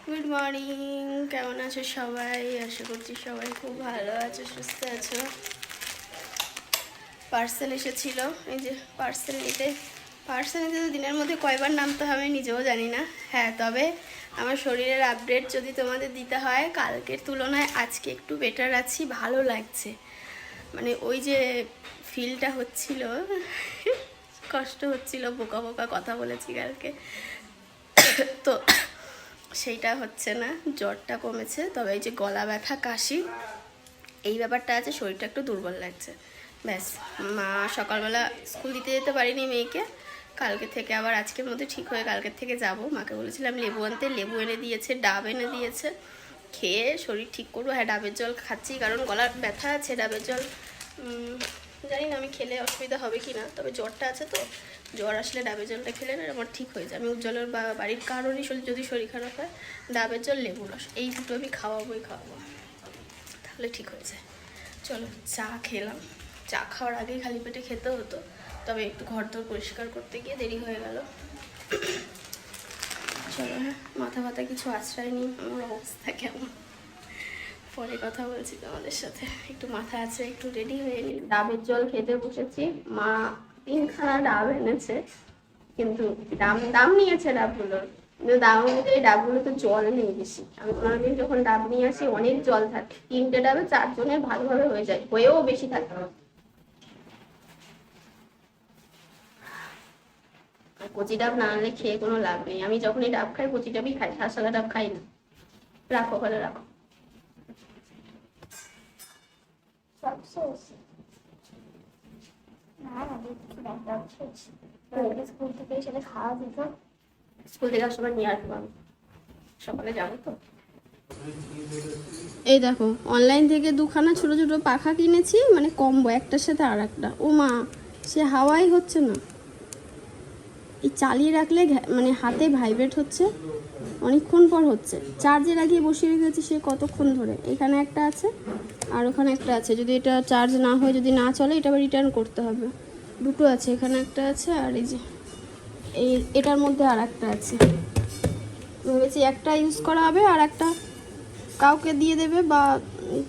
Good morning, কেমন আছো সবাই? আশা করছি সবাই খুব ভালো আছো, সুস্থ আছো। পার্সেল এসেছিল, এই যে পার্সেল নিতে তো দিনের মধ্যে কয়বার নামতে হবে নিজেও জানি না। হ্যাঁ, তবে আমার শরীরের আপডেট যদি তোমাদের দিতে হয়, কালকের তুলনায় আজকে একটু বেটার আছি, ভালো লাগছে। মানে ওই যে ফিলটা হচ্ছিল, কষ্ট হচ্ছিল, বোকা বোকা কথা বলেছি কালকে, তো সেইটা হচ্ছে না। জ্বরটা কমেছে, তবে এই যে গলা ব্যথা, কাশি, এই ব্যাপারটা আছে। শরীরটা একটু দুর্বল লাগছে, ব্যাস। মা সকালবেলা স্কুল দিতে যেতে পারিনি মেয়েকে, কালকে থেকে আবার আজকের মধ্যে ঠিক হয়ে কালকের থেকে যাব। মাকে বলেছিলাম লেবু আনতে, লেবু এনে দিয়েছে, ডাব এনে দিয়েছে, খেয়ে শরীর ঠিক করবো। হ্যাঁ, ডাবের জল খাচ্ছি, কারণ গলার ব্যথা আছে। ডাবের জল জানি না আমি খেলে অসুবিধা হবে কি না, তবে জ্বরটা আছে তো, জ্বর আসলে ডাবের জলটা খেলে না আমার ঠিক হয়ে যায়। আমি উজ্জ্বলের বাড়ির কারোরই যদি শরীর খারাপ হয়, ডাবের জল, লেবু রস, এই দুটো আমি খাওয়াবো, তাহলে ঠিক হয়ে যায়। চলো, চা খেলাম। চা খাওয়ার আগেই খালি পেটে খেতে হতো, তবে একটু ঘর দর পরিষ্কার করতে গিয়ে দেরি হয়ে গেল। চলো, হ্যাঁ, মাথা ব্যথা কিছু আশ্রয় নিই, আমার অবস্থা কেমন পরে কথা বলছি তোমাদের সাথে। একটু মাথা আছে, একটু রেডি হয়ে নিই। ডাবের জল খেতে বসেছি, মা 3খানা ডাব এনেছে, কিন্তু দাম নিয়েছে ডাবগুলোর, কিন্তু দাম অনুযায়ী ডাবগুলো তো জল নেই বেশি। আমি কোনোদিন যখন ডাব নিয়ে আসি অনেক জল থাকে, 3টে ডাবে 4 জনের ভালোভাবে হয়ে যায়, হয়েও বেশি থাকে। কচি ডাব না আনলে খেয়ে কোনো লাভ নেই। আমি যখনই ডাব খাই কচি ডাবই খাই, শাঁসওয়ালা ডাব খাই না। রাখো, ঘরে রাখো। স্কুল থেকে এসে খাওয়া দিত, স্কুল থেকে আসার নিয়ে আসবো আমি, সকালে যাবো তো। এই দেখো, অনলাইন থেকে 2খানা ছোট ছোট পাখা কিনেছি, মানে কম্বো, একটার সাথে আর একটা। ও মা, সে হাওয়াই হচ্ছে না। এই চালিয়ে রাখলে মানে হাতে ভাইব্রেট হচ্ছে, অনেকক্ষণ পর হচ্ছে। চার্জে লাগিয়ে বসিয়ে রেখেছি সে কতক্ষণ ধরে। এখানে একটা আছে আর ওখানে একটা আছে, যদি এটা চার্জ না হয়, যদি না চলে, এটা আবার রিটার্ন করতে হবে। দুটো আছে, এখানে একটা আছে আর এই যে এটার মধ্যে আর একটা আছে। ভেবেছি একটা ইউজ করা হবে আর একটা কাউকে দিয়ে দেবে বা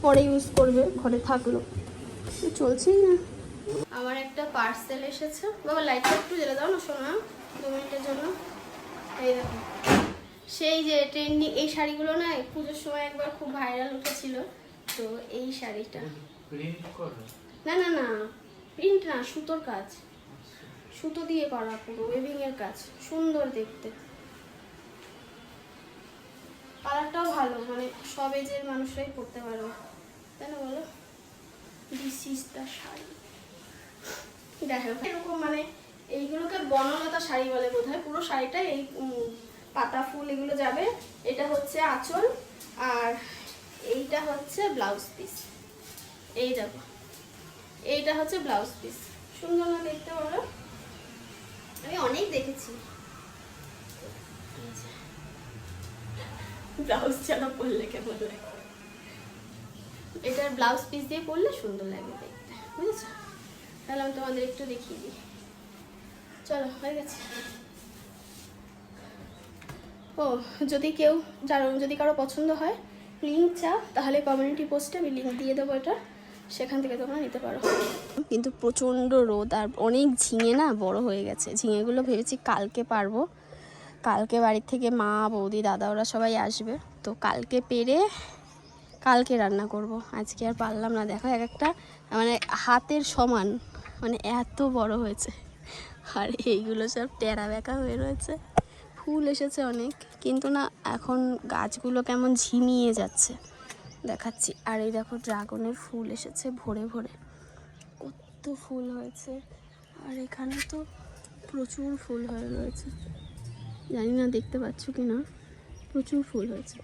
পরে ইউজ করবে, ঘরে থাকলো। চলছেই না। আমার একটা পার্সেল এসেছে। বাবা, লাইটটা একটু জ্বেলে দাও না সোনা, 2 মিনিটের জন্য। এই দেখো, সেই যে ট্রেন্ডিং এই শাড়িগুলো না, পুজোর সময় একবার খুব ভাইরাল উঠেছিল, তো এই শাড়িটা। না না না, প্রিন্ট না, সুতোর কাজ, সুতো দিয়ে করা, পুরো ওয়েভিং এর কাজ, সুন্দর দেখতে। কালারটাও ভালো, মানে সব এজের মানুষরাই পরতে পারবে, তাই না বলো? This is the sari. দেখো এরকম, মানে এইগুলোকে বনলতা শাড়ি বলে বোধহয়। পুরো শাড়িটা এই পাতা ফুল এগুলো যাবে। এটা হচ্ছে আঁচল, আর এইটা হচ্ছে ব্লাউজ পিস। এই দেখো, এইটা হচ্ছে ব্লাউজ পিস। সুন্দর না দেখতে বলো? আমি অনেক দেখেছি, ব্লাউজ ছাড়া পরলে কেমন লাগে। এটার ব্লাউজ পিস দিয়ে পরলে সুন্দর লাগবে দেখতে, বুঝেছো? তাহলে আমি তোমাদের একটু দেখিয়ে দিই। চলো, হয়ে গেছে। ও, যদি কারো পছন্দ হয়, লিঙ্ক চাও, তাহলে কমিউনিটি পোস্টে আমি লিঙ্ক দিয়ে দেবো, এটা সেখান থেকে তোমরা নিতে পারো। কিন্তু প্রচণ্ড রোদ, আর অনেক ঝিঙে না বড় হয়ে গেছে। ঝিঙেগুলো ভেবেছি কালকে পারবো, কালকে বাড়ির থেকে মা, বৌদি, দাদা ওরা সবাই আসবে, তো কালকে পেরে কালকে রান্না করব। আজকে আর পারলাম না। দেখো, এক একটা মানে হাতের সমান, মানে এত বড় হয়েছে, আর এইগুলো সব টেরা বেঁকা হয়ে রয়েছে। ফুল এসেছে অনেক, কিন্তু না এখন গাছগুলো কেমন ঝিমিয়ে যাচ্ছে, দেখাচ্ছি। আর এই দেখো, ড্রাগনের ফুল এসেছে ভরে ভরে, কত ফুল হয়েছে। আর এখানে তো প্রচুর ফুল হয়ে রয়েছে, জানি না দেখতে পাচ্ছ কি না, প্রচুর ফুল হয়েছে।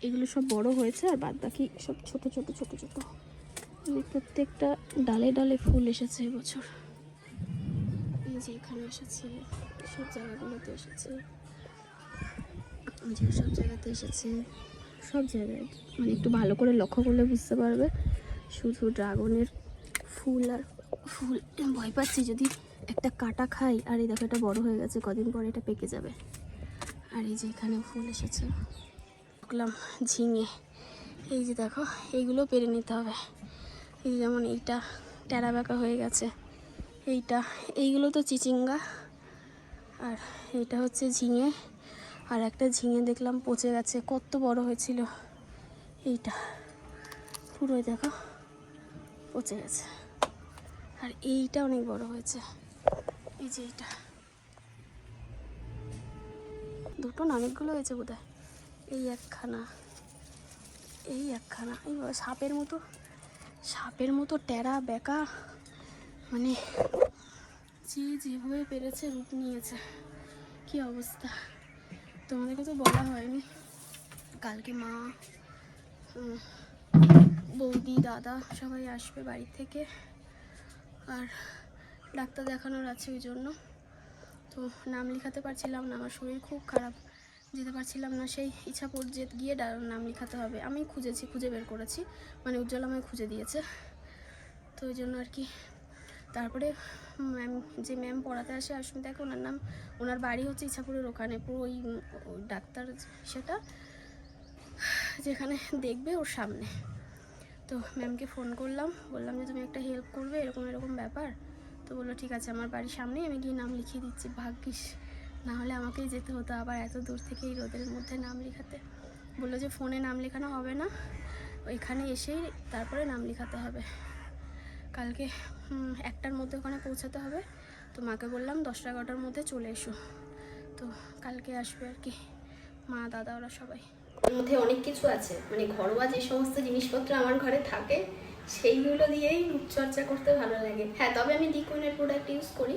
এগুলো সব বড় হয়েছে, আর বাদ বাকি সব ছোট ছোট ছোট ছোট, মানে প্রত্যেকটা ডালে ডালে ফুল এসেছে এবছর। এই যে এখানে এসেছে, সব জায়গাগুলোতে এসেছে, যে সব জায়গাতে এসেছে, সব জায়গায়, মানে একটু ভালো করে লক্ষ্য করলে বুঝতে পারবে শুধু ড্রাগনের ফুল আর ফুল। ভয় পাচ্ছি যদি একটা কাটা খাই। আর এই দেখো, এটা বড় হয়ে গেছে, কদিন পরে এটা পেকে যাবে। আর এই যে এখানে ফুল এসেছে, দেখলাম ঝিঙে। এই যে দেখো, এইগুলো পেরে নিতে হবে। এই যেমন এইটা টেরা বেঁকা হয়ে গেছে, এইগুলো তো চিচিঙ্গা, আর এইটা হচ্ছে ঝিঙে। আর একটা ঝিঙে দেখলাম পচে গেছে, কত বড় হয়েছিল। এইটা পুরোই দেখো পচে গেছে। আর এইটা অনেক বড় হয়েছে, এই যে এইটা দুটো না অনেকগুলো হয়েছে বোধহয়। এই একখানা, এই সাপের মতো টেরা বেঁকা, মানে যেভাবে পেরেছে রূপ নিয়েছে। কি অবস্থা, তোমাদেরকে তো বলা হয়নি। কালকে মা, বৌদি, দাদা সবাই আসবে বাড়ি থেকে, আর ডাক্তার দেখানোর আছে, ওই জন্য তো নাম লেখাতে পারছিলাম না। আমার শরীর খুব খারাপ, যেতে পারছিলাম না। সেই ইচ্ছাপুর গিয়ে নাম লেখাতে হবে। আমি খুঁজে বের করেছি, মানে উজ্জ্বল আমায় খুঁজে দিয়েছে, তো ওই জন্য আর কি। তারপরে ম্যাম পড়াতে আসে অস্মিতাকে, ওনার বাড়ি হচ্ছে ইচ্ছাপুরের ওখানে, পুরো ওই ডাক্তার সেটা যেখানে দেখবে ওর সামনে। তো ম্যামকে ফোন করলাম, বললাম যে তুমি একটা হেল্প করবে, এরকম ব্যাপার। তো বললো ঠিক আছে, আমার বাড়ির সামনেই আমি গিয়ে নাম লিখিয়ে দিচ্ছি। ভাগ্যিস, না হলে আমাকেই যেতে হতো আবার এত দূর থেকে এই রোদের মধ্যে নাম লেখাতে। বললো যে ফোনে নাম লেখানো হবে না, ওইখানে এসেই তারপরে নাম লেখাতে হবে। কালকে 1টার মধ্যে ওখানে পৌঁছাতে হবে। তো মাকে বললাম 10টা-11টার মধ্যে চলে এসো। তো কালকে আসবে আর কি মা, দাদা, ওরা সবাই। এর মধ্যে অনেক কিছু আছে, মানে ঘরোয়া যে সমস্ত জিনিসপত্র আমার ঘরে থাকে সেইগুলো দিয়েই রূপচর্চা করতে ভালো লাগে। হ্যাঁ, তবে আমি ডিকোনের প্রোডাক্ট ইউজ করি,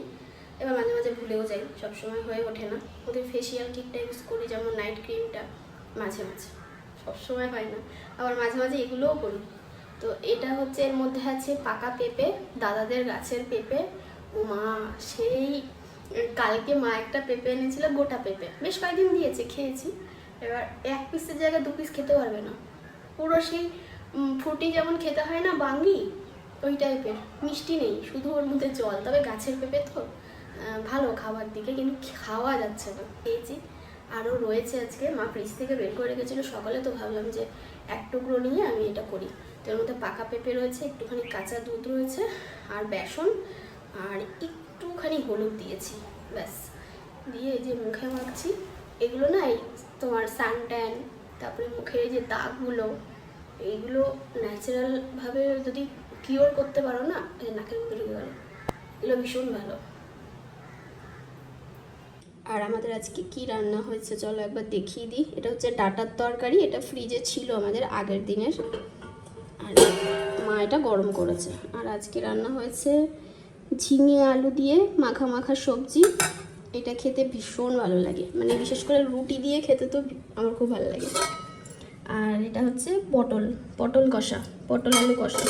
এবার মাঝে মাঝে ভুলেও যাই, সবসময় হয়ে ওঠে না। ওদের ফেসিয়াল কিটটা ইউজ করি, যেমন নাইট ক্রিমটা, মাঝে মাঝে, সবসময় হয় না। আবার মাঝে মাঝে এগুলোও করি। তো এটা হচ্ছে, এর মধ্যে আছে পাকা পেঁপে, দাদাদের গাছের পেঁপে। ও মা, সেই কালকে মা একটা পেঁপে এনেছিল, গোটা পেঁপে, বেশ কয়েকদিন দিয়েছে, খেয়েছি। এবার 1 পিসের জায়গায় 2 পিস খেতে পারবে না, পুরো সেই ফ্রুটি যেমন খেতে হয় না বাঙ্গি, ওই টাইপের। মিষ্টি নেই, শুধু ওর মধ্যে জল। তবে গাছের পেঁপে তো ভালো খাবার দিকে, কিন্তু খাওয়া যাচ্ছে না। খেয়েছি, আরও রয়েছে। আজকে মা ফ্রিজ থেকে বের করে রেখেছিলো সকালে, তো ভাবলাম যে 1 টুকরো নিয়ে আমি এটা করি। তো এর মধ্যে পাকা পেঁপে রয়েছে, একটুখানি কাঁচা দুধ রয়েছে, আর বেসন, আর একটুখানি হলুদ দিয়েছি, ব্যাস। দিয়ে এই যে মুখে মাখছি। এগুলো না, এই তোমার সানট্যান, তারপরে মুখের যে দাগগুলো, এইগুলো ন্যাচারালভাবে যদি কিওর করতে পারো না, এই নাকের উপরে গেলে, এগুলো ভীষণ ভালো। আর আমাদের আজকে কি রান্না হয়েছে চলো একবার দেখিয়ে দিই। এটা হচ্ছে ডাঁটার তরকারি, এটা ফ্রিজে ছিল আমাদের আগের দিনের, আর মা এটা গরম করেছে। আর আজকে রান্না হয়েছে ঝিঙে আলু দিয়ে মাখা মাখা সবজি। এটা খেতে ভীষণ ভালো লাগে, মানে বিশেষ করে রুটি দিয়ে খেতে তো আমার খুব ভালো লাগে। আর এটা হচ্ছে পটল কষা, পটল আলু কষা।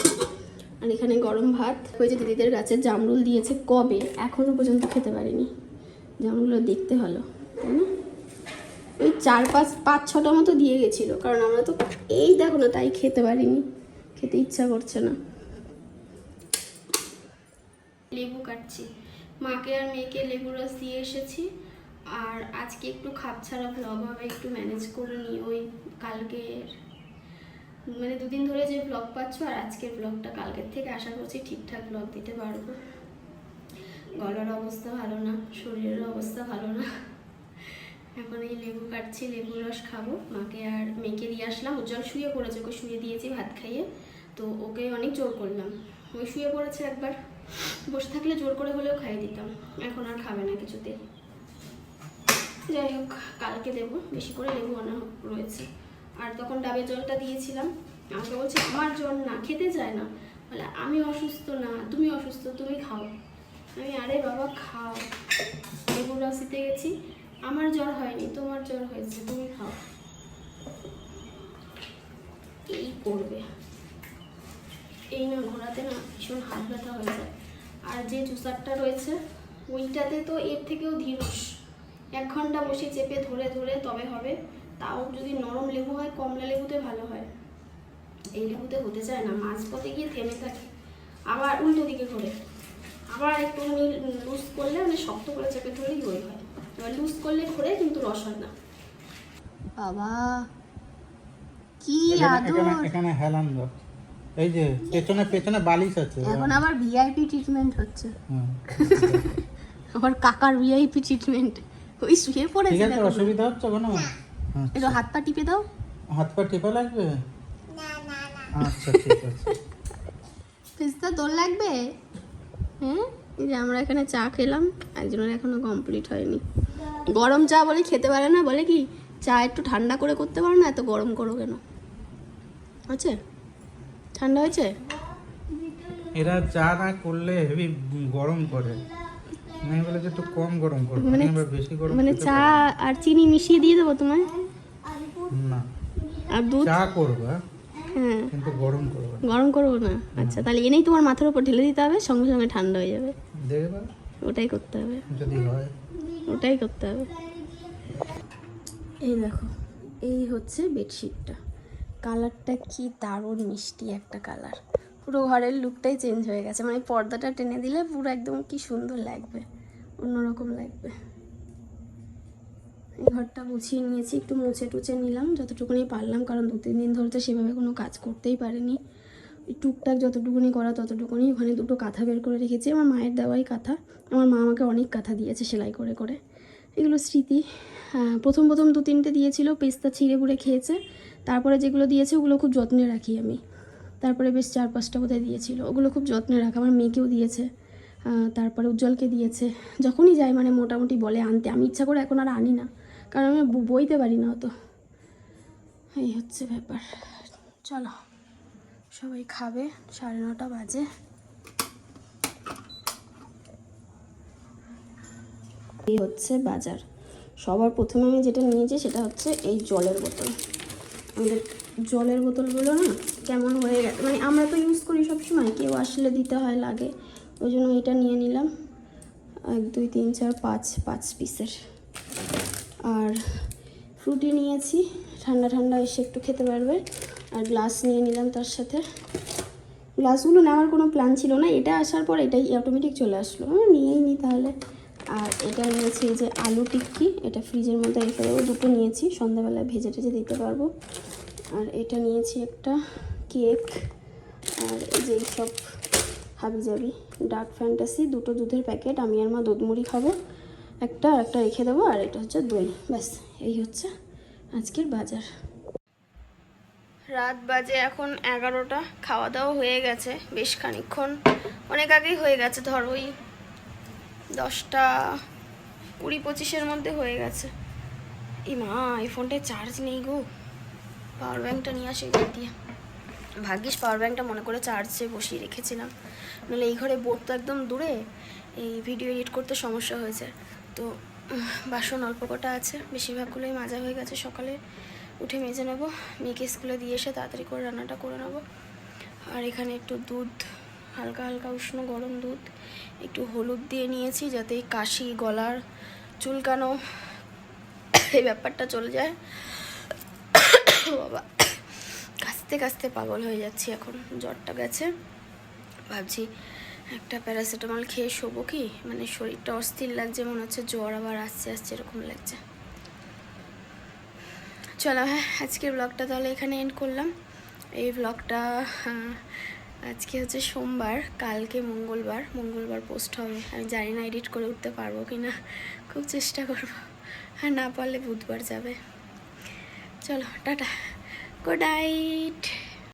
আর এখানে গরম ভাত। ওই যে দিদিদের গাছের জামরুল দিয়েছে, কবে, এখনও পর্যন্ত খেতে পারিনি। জামরুলগুলো দেখতে ভালো, তাই না? ওই 4-5-6টা মতো দিয়ে গেছিলো, কারণ আমরা তো এই দেখো না, তাই খেতে পারিনি, খেতে ইচ্ছা করছে না। লেবু কাটছি, মাকে আর মেয়েকে লেবু রস দিয়ে এসেছি। আর আজকে একটু খাপছাড়া ভ্লগ হবে, একটু ম্যানেজ করে নিই। ওই কালকের, মানে 2 দিন ধরে যে ভ্লগ পাচ্ছ, আর আজকের ভ্লগটা কালকের থেকে আশা করছি ঠিকঠাক ভ্লগ দিতে পারবো। গলার অবস্থা ভালো না, শরীরের অবস্থা ভালো না। এখন এই লেবু কাটছি, লেবু রস খাবো। মাকে আর মেয়েকে দিয়ে আসলাম, উজ্জ্বল শুয়ে পড়েছে, ওকে শুয়ে দিয়েছি ভাত খাইয়ে। তো ওকে অনেক জোর করলাম, ওই শুয়ে পড়েছে। একবার বসে থাকলে জোর করে হলেও খাইয়ে দিতাম, এখন আর খাবে না কিছুতে। যাই হোক, কালকে দেবো, বেশি করে লেবু আনা রয়েছে। আর তখন ডাবের জলটা দিয়েছিলাম, আমাকে বলছে আমার জ্বর না, খেতে চায় না, বলে আমি অসুস্থ না, তুমি অসুস্থ, তুমি খাও। আমি আরে বাবা খাও, লেবু রস দিতে গেছি, আমার জ্বর হয়নি, তোমার জ্বর হয়েছে, তুমি খাও। এই করবে, এই না ঘোরাতে না ভীষণ হাত ব্যথা হয়ে যায়। আর যে জুসারটা রয়েছে ওইটাতে তো এর থেকেও ধীরস, 1 ঘন্টা বসে চেপে ধরে ধরে তবে হবে। তাও যদি নরম লেবু হয়, কমলা লেবুতে ভালো হয়, এই লেবুতে হতে চায় না, মাঝপথে গিয়ে থেমে থাকে, আবার উল্টো দিকে ঘোরে। আবার একটু লুজ করলে, মানে শক্ত করে চেপে ধরেই ওই হয়, এবার লুজ করলে ঘোরে কিন্তু রস হয় না। বাবা কি এখানে আদর। এখানে হেলান দাও। এই যে পেছনে পেছনে বালিশ আছে। এখন আবার ভিআইপি ট্রিটমেন্ট হচ্ছে, হুম। আবার কাকার ভিআইপি ট্রিটমেন্ট। ওই শুয়ে ঠিক পড়েছে আছে, দেখো। অসুবিধা হচ্ছে কোনো? একটু হাত পা টিপে দাও। হাত পা টিপা লাগবে? আচ্ছা ঠিক আছে। পিস্তা তোর লাগবে? হ্যাঁ, এই যে আমরা এখানে চা খেলাম, একজনের এখনো কমপ্লিট হয়নি। গরম চা বলে খেতে পারে না, বলে কি চা একটু ঠান্ডা করে করতে পারো না, এত গরম করো কেন? আছে ঠান্ডা হয়েছে? এরা চা না করলে হেভি গরম করে, আমি বলে যে একটু কম গরম করো, মানে আমরা বেশি গরম মানে খেতে চা পারি আর চিনি মিশিয়ে দিয়ে দেবো তোমায়? না। আর দুধ? চা করবা হ্যাঁ, কিন্তু গরম করবা না। গরম করবো না? আচ্ছা, তাহলে এনেই তোমার মাথার উপর ঢেলে দিতে হবে, সঙ্গে সঙ্গে ঠান্ডা হয়ে যাবে। দেখবা ওটাই করতে হবে, যদি হয়। ওটাই করতে হবে। এই দেখো, এই হচ্ছে বেডশিটটা। কালারটা কি দারুণ মিষ্টি একটা কালার, পুরো ঘরের লুকটাই চেঞ্জ হয়ে গেছে। মানে পর্দাটা টেনে দিলে পুরো একদম কি সুন্দর লাগবে, অন্যরকম লাগবে। এই ঘরটা গুছিয়ে নিয়েছি, একটু মুছে টুছে নিলাম যতটুকুনি পারলাম, কারণ 2-3 দিন ধরে তো সেভাবে কোনো কাজ করতেই পারিনি। ওই টুকটাক যতটুকুনি করা ততটুকুনি। ওখানে দুটো কাঁথা বের করে রেখেছি, আমার মায়ের দেওয়াই কাঁথা। আমার মা আমাকে অনেক কাঁথা দিয়েছে সেলাই করে করে, এগুলো স্মৃতি। প্রথম 2-3টে দিয়েছিল, পেস্তা ছিঁড়ে বুড়ে খেয়েছে। তারপরে যেগুলো দিয়েছে ওগুলো খুব যত্নে রাখি আমি। তারপরে বেশ 4-5টা বোধহয় দিয়েছিল, ওগুলো খুব যত্নে রাখা। আমার মেয়েকেও দিয়েছে, তারপরে উজ্জ্বলকে দিয়েছে। যখনই যাই মানে মোটামুটি বলে আনতে, আমি ইচ্ছা করে এখন আর আনি না, কারণ আমি বইতে পারি না অত। এই হচ্ছে ব্যাপার। চলো, সবাই খাবে, 9:30 বাজে। এই হচ্ছে বাজার। সবার প্রথমে আমি যেটা নিয়েছি সেটা হচ্ছে এই জলের বোতল। আমাদের জলের বোতলগুলো না কেমন হয়ে গেছে, মানে আমরা তো ইউজ করি সবসময়, কেউ আসলে দিতে হয় লাগে, ওই জন্য এটা নিয়ে নিলাম 1 2 3 4 5 পিসের। আর ফ্রুটি নিয়েছি, ঠান্ডা ঠান্ডা এসে একটু খেতে পারবে। আর গ্লাস নিয়ে নিলাম তার সাথে। গ্লাসগুলো নেওয়ার কোনো প্ল্যান ছিল না, এটা আসার পর এটাই অটোমেটিক চলে আসলো, নিয়েই নি তাহলে। আর এটা নিয়েছি এই যে আলু টিক্কি, এটা ফ্রিজের মধ্যে রেখে দেবো। 2টো নিয়েছি, সন্ধ্যাবেলায় ভেজে টেজে দিতে পারবো। আর এটা নিয়েছি একটা কেক। আর এই যে এইসব হাবিজাবি ডার্ক ফ্যান্টাসি 2টো দুধের প্যাকেট, আমি আর মা দুধ মুড়ি খাবো একটা, আর একটা রেখে দেবো। আর এটা হচ্ছে দই, ব্যাস এই হচ্ছে আজকের বাজার। রাত বাজে এখন 11টা, খাওয়া দাওয়া হয়ে গেছে বেশ খানিকক্ষণ, অনেক আগেই হয়ে গেছে, ধর ওই 10টা 20-25-এর মধ্যে হয়ে গেছে। এই মা, এই ফোনটায় চার্জ নেই গো, পাওয়ার ব্যাঙ্কটা নিয়ে আসে এখান দিয়ে। ভাগ্যিস পাওয়ার ব্যাঙ্কটা মনে করে চার্জে বসিয়ে রেখেছিলাম, নাহলে এই ঘরে বোর্ড তো একদম দূরে, এই ভিডিও এডিট করতে সমস্যা হয়েছে। তো বাসন অল্প কটা আছে, বেশিরভাগগুলোই মাজা হয়ে গেছে, সকালে উঠে মেজে নেবো। মেয়েকে স্কুলে দিয়ে এসে তাড়াতাড়ি করে রান্নাটা করে নেবো। আর এখানে একটু দুধ, হালকা হালকা উষ্ণ গরম দুধ, একটু হলুদ দিয়ে নিয়েছি যাতে কাশি, গলার চুলকানো এই ব্যাপারটা চলে যায়। বাবা, কাশতে কাশতে পাগল হয়ে যাচ্ছি এখন, জ্বরটা গেছে। ভাবছি একটা প্যারাসিটামল খেয়ে শোবো কি, মানে শরীরটা অস্থির লাগছে, মনে হচ্ছে জ্বর আবার আসছে আসছে এরকম লাগছে। চলো, হ্যাঁ, আজকের ব্লগটা তাহলে এখানে এন্ড করলাম। এই ব্লগটা আজকে হচ্ছে সোমবার, কালকে মঙ্গলবার পোস্ট হবে। আমি জানি না এডিট করে উঠতে পারবো কি না, খুব চেষ্টা করবো, আর না পারলে বুধবার যাবে। চলো, টাটা, গুড নাইট।